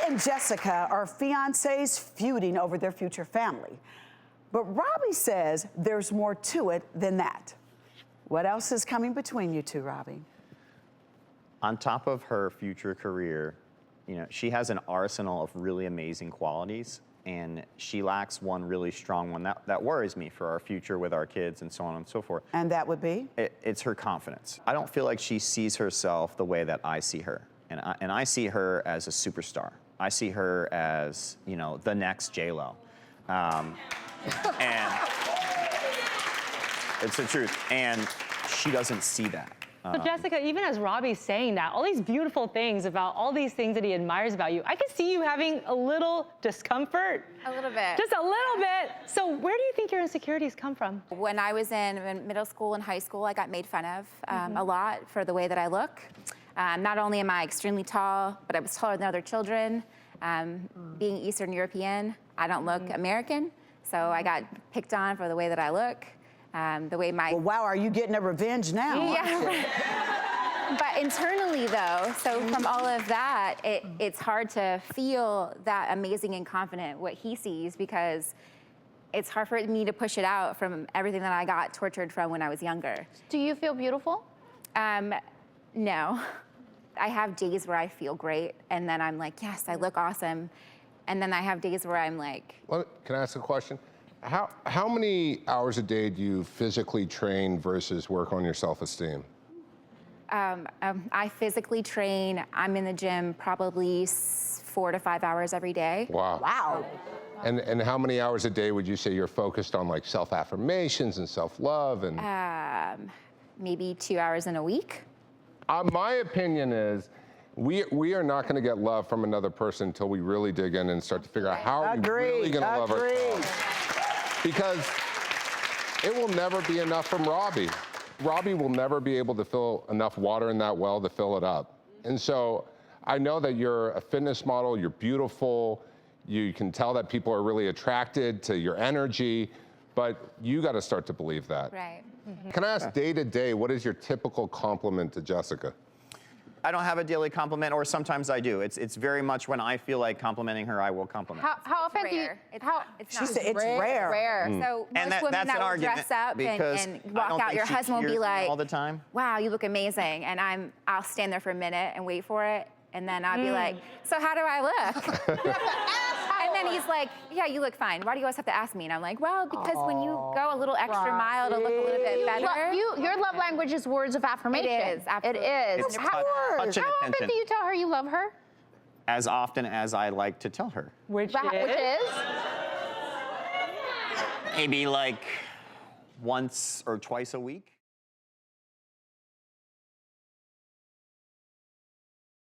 and Jessika are fiancés feuding over their future family. But Robbie says there's more to it than that. What else is coming between you two, Robbie? On top of her future career, you know, she has an arsenal of really amazing qualities, and she lacks one really strong one that worries me for our future with our kids and so on and so forth. And that would be? It's her confidence. I don't feel like she sees herself the way that I see her. And I see her as a superstar. I see her as, you know, the next J-Lo. And it's the truth. And she doesn't see that. So Jessika, even as Robbie's saying that, all these beautiful things about all these things that he admires about you, I can see you having a little discomfort. A little bit. Just a little bit. So where do you think your insecurities come from? When I was in middle school and high school, I got made fun of a lot for the way that I look. Not only am I extremely tall, but I was taller than other children. Being Eastern European, I don't look American, so I got picked on for the way that I look. The way my... Well, wow, are you getting a revenge now? Yeah. But internally, though, so from all of that, it's hard to feel that amazing and confident what he sees, because it's hard for me to push it out from everything that I got tortured from when I was younger. Do you feel beautiful? No. I have days where I feel great, and then I'm like, yes, I look awesome. And then I have days where I'm like... Can I ask a question? How many hours a day do you physically train versus work on your self-esteem? I physically train. I'm in the gym probably 4 to 5 hours every day. Wow. Wow. And how many hours a day would you say you're focused on, like, self-affirmations and self-love? And maybe 2 hours in a week. My opinion is we are not going to get love from another person until we really dig in and start to figure out how are we really going to love ourselves. Because it will never be enough from Robbie. Robbie will never be able to fill enough water in that well to fill it up. And so I know that you're a fitness model, you're beautiful, you can tell that people are really attracted to your energy, but you got to start to believe that. Right. Can I ask, day to day, what is your typical compliment to Jessika? I don't have a daily compliment, or sometimes I do. It's very much when I feel like complimenting her, I will compliment. How often do you? It's rare. rare. So And most women that's an that will argument, dress up because and I walk don't out, think your she husband will be hears me like, all the time. wow, you look amazing. And I'll stand there for a minute and wait for it. And then I'll be like, so how do I look? And then he's like, yeah, you look fine. Why do you always have to ask me? And I'm like, well, because when you go a little extra mile to look a little bit better. Your love language is words of affirmation. It is, absolutely. It is. It's How touch and often attention. do you tell her you love her? As often as I like to tell her. Which Which is? Maybe like once or twice a week.